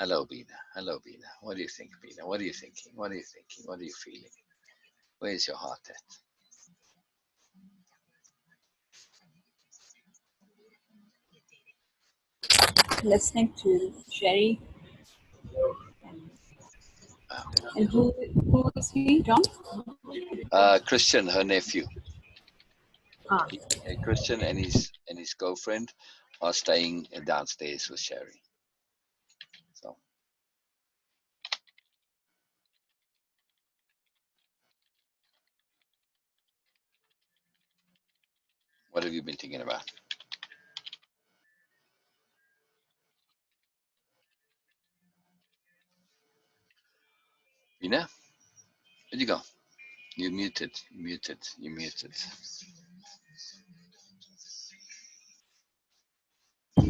Hello, Beena. Hello, Beena. What do you think, Beena? What are you thinking? What are you thinking? What are you feeling? Where's your heart at? Listening to Sherry. Wow. And who is he, John? Christian, her nephew. Ah, Christian and his girlfriend are staying downstairs with Sherry. So, what have you been thinking about, Beena? Where'd you go? You muted. You muted. You muted.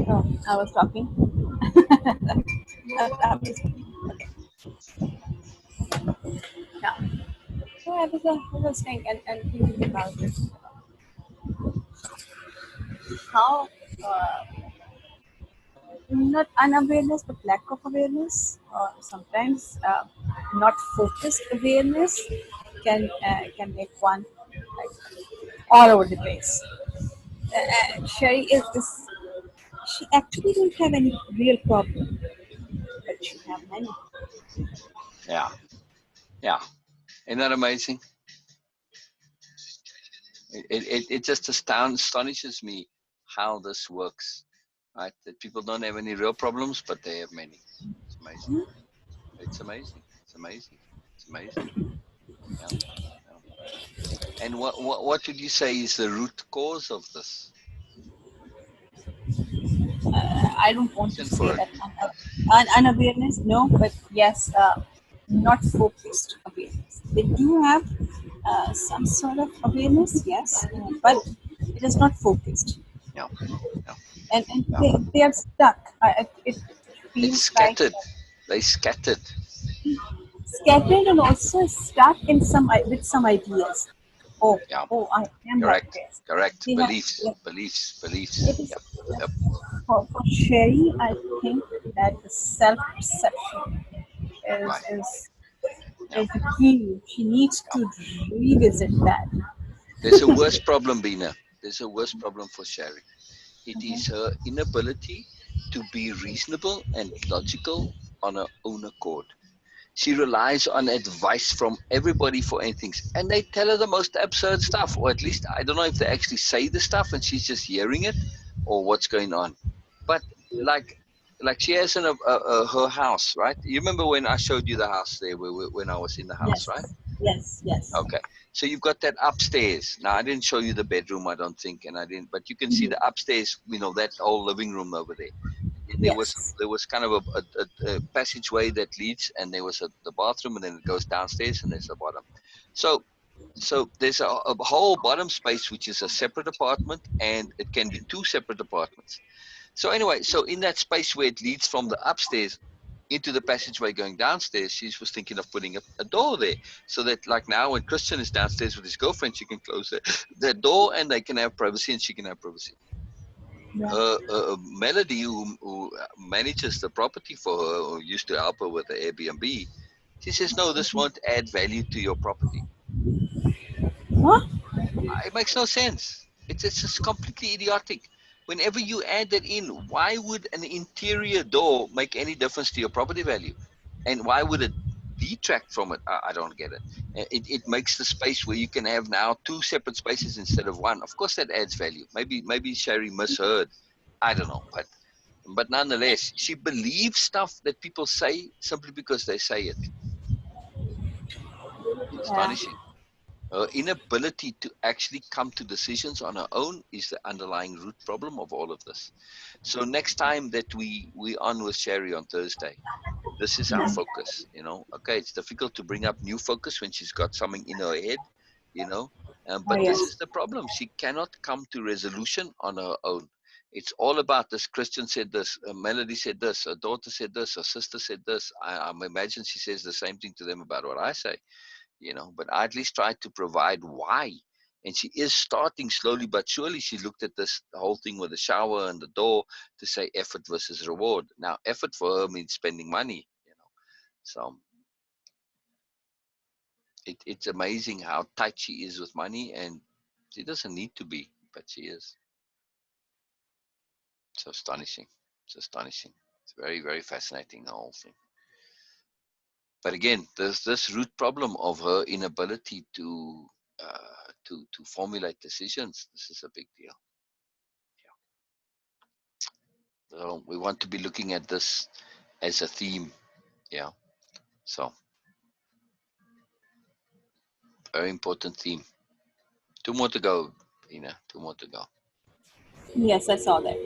oh, I was talking. Okay. Yeah. So I was saying and thinking about this, how not unawareness but lack of awareness, or sometimes not focused awareness can make one like all over the place. Sherry is she actually don't have any real problem, but she have many. Yeah. Yeah. Isn't that amazing? It just astonishes me how this works, right? That people don't have any real problems, but they have many. It's amazing. It's amazing. It's amazing. It's amazing. Yeah. Yeah. And what would you say is the root cause of this? I don't want to Reason say for it? that unawareness, no, but yes, not focused awareness. They do have some sort of awareness, yes, but it is not focused, Yeah. Yeah. and Yeah. they are stuck. It It's feels like scattered. They scattered. scattered and also stuck in with some ideas. Oh, Yeah. oh, I am like Correct. this. Correct. They have. Beliefs. Beliefs. It Beliefs. is Yep. Yep. for Sherry. I think that the self perception Right. Yeah. is the key. She needs Yeah. to revisit that. There's a worse problem, Bina. There's a worse problem for Sherry. It is Mhm. her inability to be reasonable and logical on her own accord. She relies on advice from everybody for anything. And they tell her the most absurd stuff, or at least I don't know if they actually say the stuff and she's just hearing it or what's going on. But like, like she has her house, right? You remember when I showed you the house there, when I was in the house, right? Yes, yes, yes. Okay. So you've got that upstairs. Now I didn't show you the bedroom, I don't think, and I didn't, but you can see Mhm. the upstairs. That whole living room over there. And then Yes. there was kind of a passageway that leads, and there was the bathroom, and then it goes downstairs, and there's the bottom. So there's a whole bottom space which is a separate apartment, and it can be two separate apartments. So anyway, so in that space where it leads from the upstairs into the passageway going downstairs, she was thinking of putting a door there, so that like now when Christian is downstairs with his girlfriend, she can close the door and they can have privacy and she can have privacy. Yeah. Her Melody, who manages the property for her, or used to help her with the Airbnb, she says, no, this won't add value to your property. Huh? It makes no sense. It's just completely idiotic. Whenever you add that in, why would an interior door make any difference to your property value? And why would it detract from it? I don't get it. It makes the space where you can have now two separate spaces instead of one. Of course, that adds value. Maybe Sherry misheard. I don't know, but nonetheless, she believes stuff that people say simply because they say it. It's Yeah. astonishing. Her inability to actually come to decisions on her own is the underlying root problem of all of this. So next time that we on with Sherry on Thursday, this is our focus. Okay, it's difficult to bring up new focus when she's got something in her head, you know. Oh, But this is yes. the problem. She cannot come to resolution on her own. It's all about this. Christian said this. Melody said this. Her daughter said this. Her sister said this. I imagine she says the same thing to them about what I say. But I at least try to provide why. And she is starting slowly but surely. She looked at this the whole thing with the shower and the door to say effort versus reward. Now, effort for her means spending money, you know. So it's amazing how tight she is with money, and she doesn't need to be, but she is. So astonishing. It's astonishing. It's very, very fascinating, the whole thing. But again, there's this root problem of her inability to formulate decisions. This is a big deal. Yeah. So we want to be looking at this as a theme. Yeah. So very important theme. Two more to go, Ina. Two more to go. Yes, I saw that.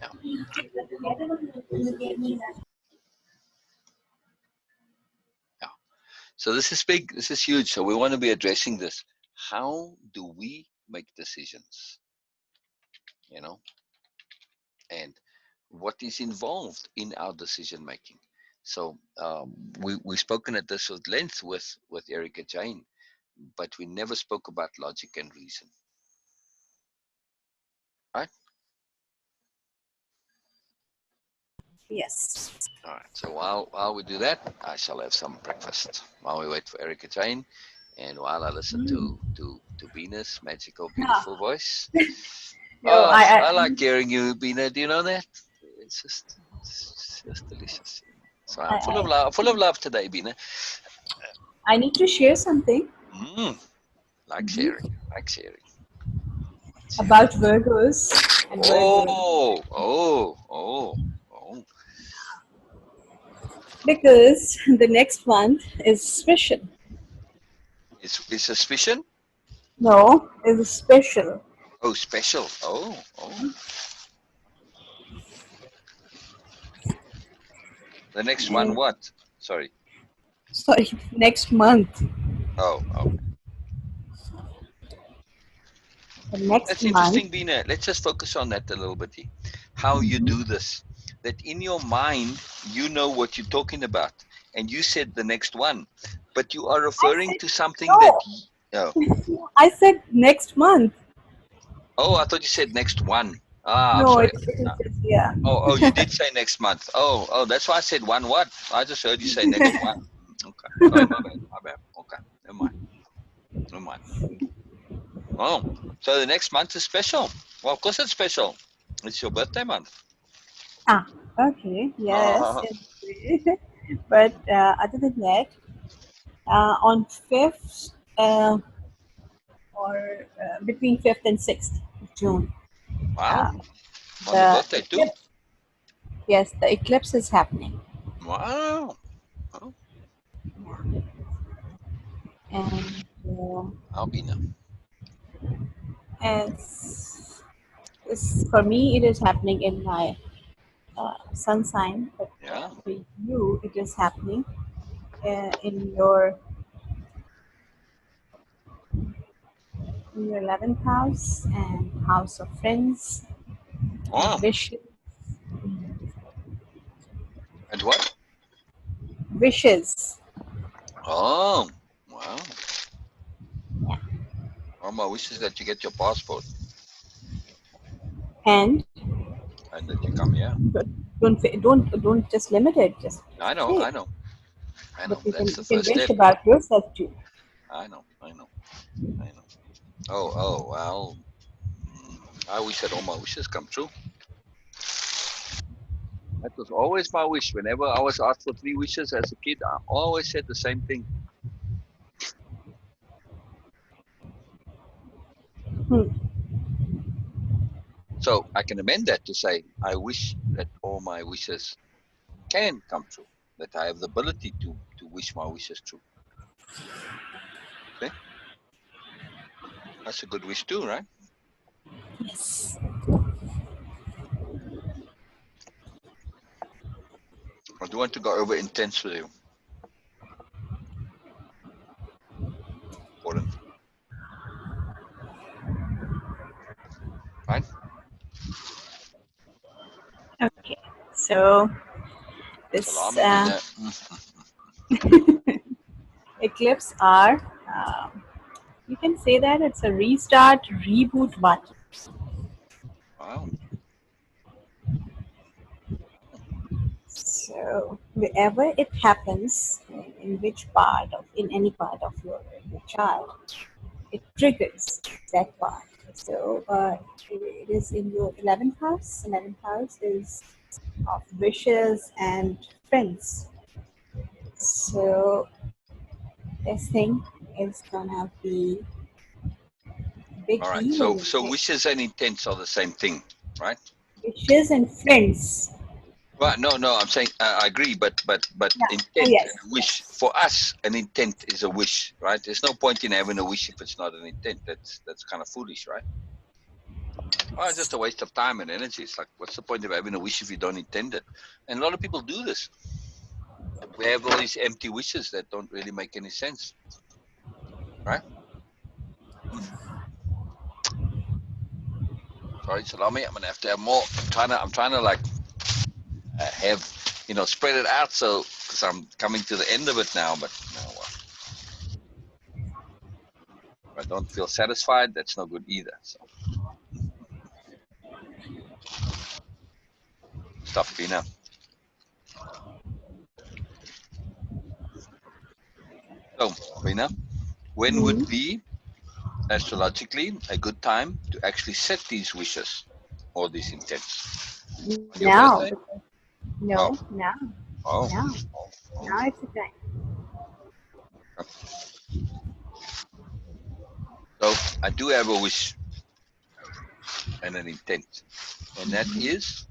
Yeah. Yeah. So this is big. This is huge. So we want to be addressing this. How do we make decisions? You know, and what is involved in our decision making. So we've spoken at this at length with Erica Jane, but we never spoke about logic and reason, right? Yes. All right. So while we do that, I shall have some breakfast while we wait for Erica Jane, and while I listen to Beena's magical, beautiful Ah, voice. no, Oh, I like hearing you, Beena. Do you know that? It's just delicious. You know? So I'm I, full of love today, Beena. I need to share something Mm, like sharing, like sharing, sharing. about Virgos and Virgo Oh. because the next month is special. It's suspicion. No, is special. Oh, special. Oh. The next one, And what? Sorry. sorry, next month. Oh, okay. The next That's month. interesting, Bina. Let's just focus on that a little bit. How you do this. That in your mind, you know what you're talking about. And you said the next one. But you are I referring said to something that. no. Oh, I said next month. oh, I thought you said next one. Ah, I'm No, sorry. it is just yeah. You did say next month. Oh, that's why I said one what? I just heard you say next one. Okay. Sorry, my bad. Okay. Never mind. Never mind. Oh, so the next month is special. Well, of course it's special. It's your birthday month. Ah, okay, yes. Oh, But other than that, on 5th or between 5th and 6th of June, wow. uh, On your the birthday too. eclipse, yes, the eclipse is happening. Wow. Oh, And Albina. as, for me, it is happening in my sun sign, but Yeah. for you, it is happening in your 11th house and house of friends Oh, and and what? wishes. Oh, wow. Oh, my wish is that you get your passport And and that you come here. don't just limit it. Just I know, say I it. know, I But know. That's the you can first wish step. about yourself too. I know, I know, I know. Oh, well. I wish that all my wishes come true. That was always my wish. Whenever I was asked for three wishes as a kid, I always said the same thing. Hmm. So I can amend that to say, I wish that all my wishes can come true. That I have the ability to wish my wishes true. Okay, that's a good wish too, right? Yes. I don't want to go over intense with you. Important, right? Okay. So this Salami, Bina. eclipse are You can say that it's a restart, reboot button. Wow. So wherever it happens, in which part of, in any part of your child, it triggers that part. So it is in your 11th house. 11th house is of wishes and friends. So this thing is gonna be a big All right. deal in So your so life. wishes and intents are the same thing, right? Wishes and friends. Well, no. I'm saying I agree, but Yeah. Oh intent and yes, a wish yes. for us, an intent is a wish, right? There's no point in having a wish if it's not an intent. That's kind of foolish, right? Oh, it's just a waste of time and energy. It's like, what's the point of having a wish if you don't intend it? And a lot of people do this. We have all these empty wishes that don't really make any sense, right? Sorry, Salami. I'm gonna have to have more. I'm trying to like have spread it out so because I'm coming to the end of it now. But if I don't feel satisfied, that's no good either. So stuff, Beena. So, Beena, when would Hmm. be astrologically a good time to actually set these wishes or these intents? On your Now, birthday? because no, Oh, now, oh. now, now it's the time. So I do have a wish and an intent, and that is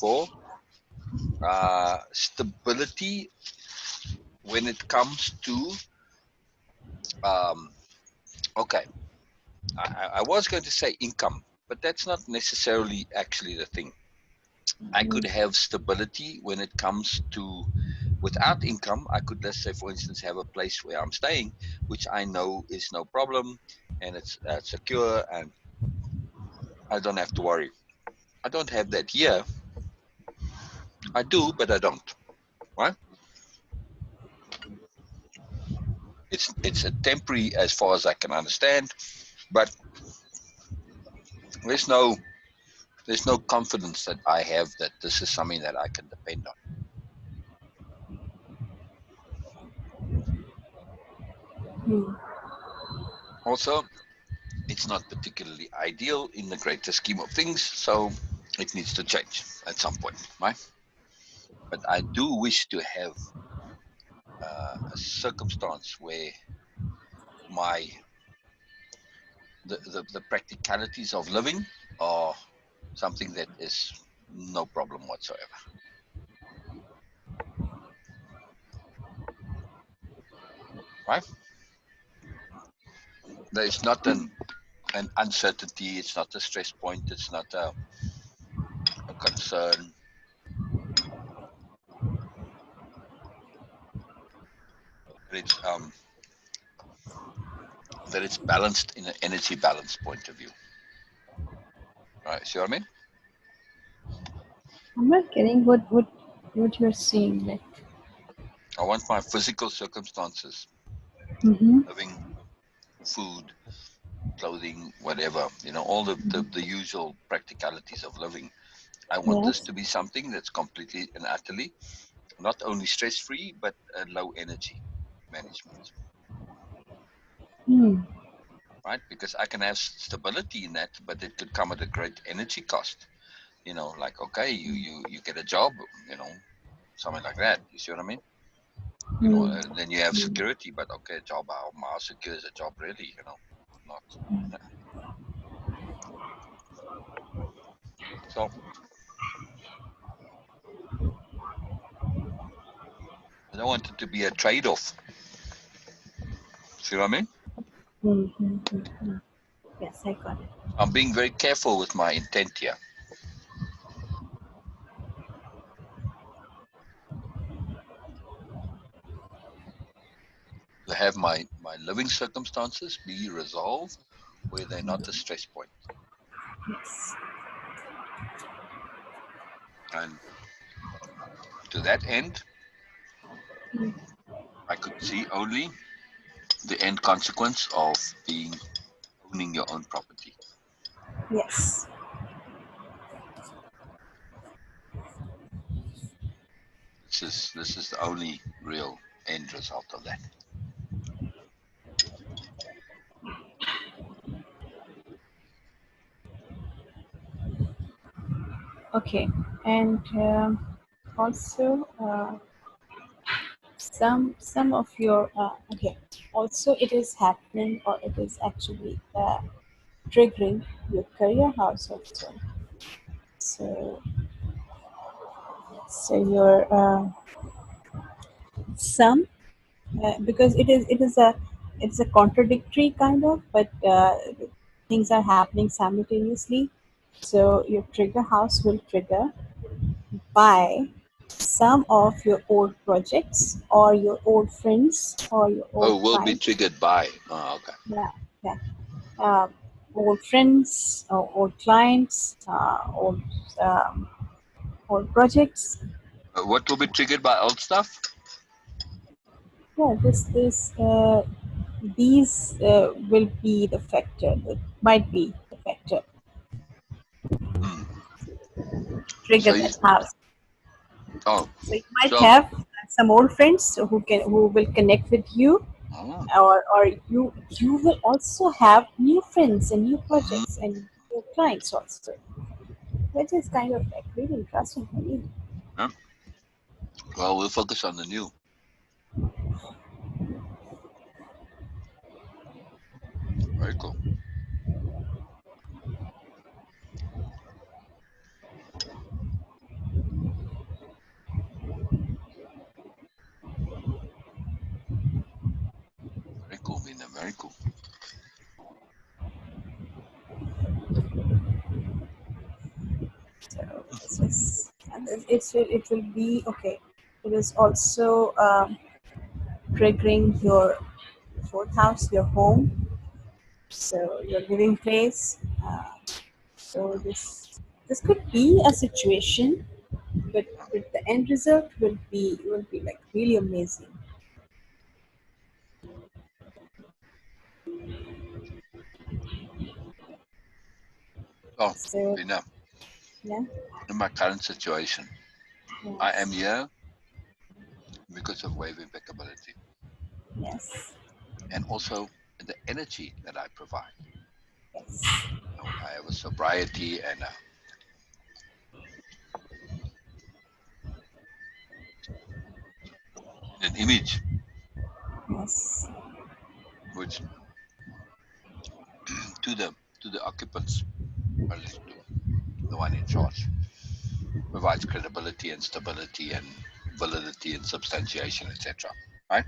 for stability when it comes to um, okay. I was going to say income, but that's not necessarily actually the thing. I could have stability when it comes to without income. I could, let's say, for instance, have a place where I'm staying, which I know is no problem and it's secure and I don't have to worry. I don't have that here. I do, but I don't. Right? It's a temporary as far as I can understand, but there's no there's no confidence that I have that this is something that I can depend on. Hmm. Also, it's not particularly ideal in the greater scheme of things, so it needs to change at some point, right? But I do wish to have a circumstance where my the practicalities of living are something that is no problem whatsoever, right? There's not an uncertainty, it's not a stress point, it's not a concern, but that it's balanced in an energy balance point of view, right? See what I mean? I'm not getting what you're saying. Like, I want my physical circumstances, mm-hmm. living, food, clothing, whatever, all the usual practicalities of living. I want this Yes. to be something that's completely and utterly not only stress free, but low energy management, Hmm. right? Because I can have stability in that, but it could come at a great energy cost. Like, okay, you get a job, you know, something like that. You see what I mean? Hmm. Then you have security, but okay, job, how secure is a job really? Not. So I don't want it to be a trade off. See what I mean? Hmm. Hmm. Hmm. Hmm. Yes, I got it. I'm being very careful with my intent here. To have my living circumstances be resolved where they're not a stress point. Yes. And to that end, I could see only the end consequence of being owning your own property. Yes. This is the only real end result of that. Okay. And also some of your okay. Also, it is happening, or it is actually triggering your career house also. So your some because it is a contradictory kind of, but things are happening simultaneously. So your trigger house will trigger by some of your old projects or your old friends or your old Oh, will be clients. triggered by. Oh, okay. Yeah, yeah. uh, Old friends or old clients, old projects. What will be triggered by old stuff? Yeah, these will be the factor. That might be the factor Hmm. trigger So you. that house. Oh, So you might so. have some old friends who will connect with you, Oh, or you will also have new friends and new mm, projects and new clients also, which is kind of like really interesting for me. yeah. Well, we'll focus on the new. Very cool. Very cool, Mina. Very cool. So this is, and it will be okay. It is also triggering your fourth house, your home, so your living place. So this could be a situation, but the end result will be like really amazing. Oh, So Mina, yeah, in my current situation, I am yes, here because of wave impeccability yes, and also the energy that I provide. yes, I have a sobriety and an image yes. which to the to the occupants, or at least to the one in charge, provides credibility and stability and validity and substantiation, etc. Right?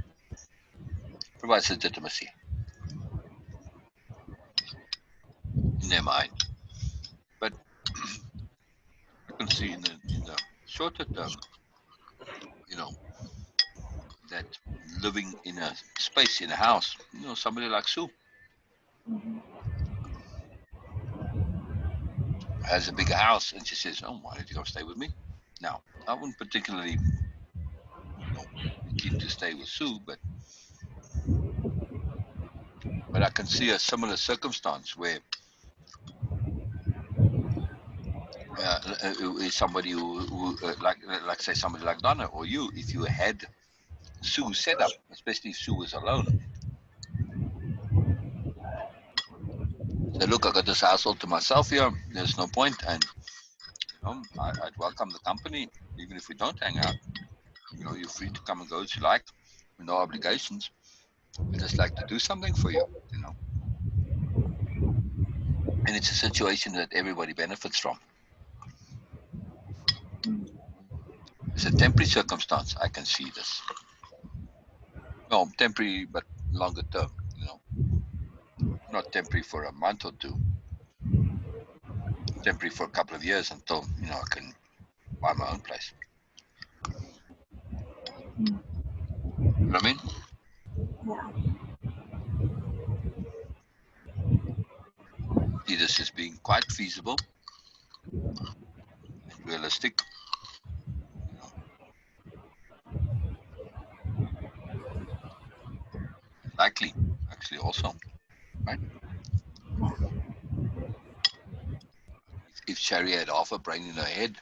Provides legitimacy in their mind. But you can see in the shorter term, you know, that living in a space in a house, somebody like Sue has a bigger house, and she says, "Oh, why don't you come stay with me?" Now, I wouldn't particularly, be keen to stay with Sue, but I can see a similar circumstance where is somebody who like say somebody like Donna or you, if you had Sue set up, especially if Sue was alone, say, "Look, I got this household to myself here. There's no point, and I'd welcome the company, even if we don't hang out. You're free to come and go as you like, with no obligations. I just like to do something for you, you know." And it's a situation that everybody benefits from. It's a temporary circumstance. I can see this. No, temporary, but longer term. Not temporary for a month or two. Temporary for a couple of years until I can buy my own place. You know what I mean? Yeah. See this as being quite feasible and realistic. You know, and likely. actually also, right? If Sherry had half a brain in her head,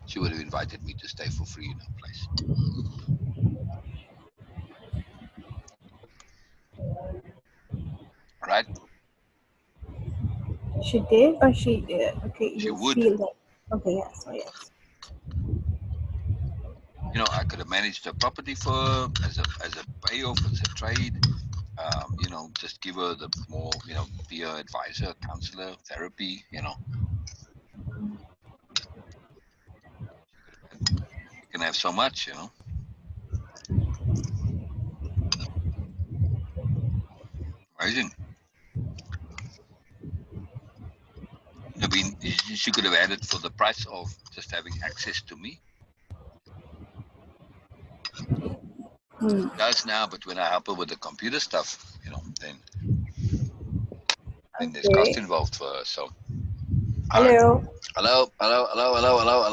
she would have invited me to stay for free in her place, right? She did, or she did? Okay, She you would. feel that. Okay, yes, oh yes. I could have managed her property for her as a payoff, as a trade. Just give her the more, be her advisor, counselor, therapy. She could have had. You can have so much. Amazing. I mean, she could have had it for the price of just having access to me. Hmm. She does now, but when I help her with the computer stuff, then there's cost Okay. involved for her. So, all right. Hello. Hello, hello, hello, hello, hello, hello.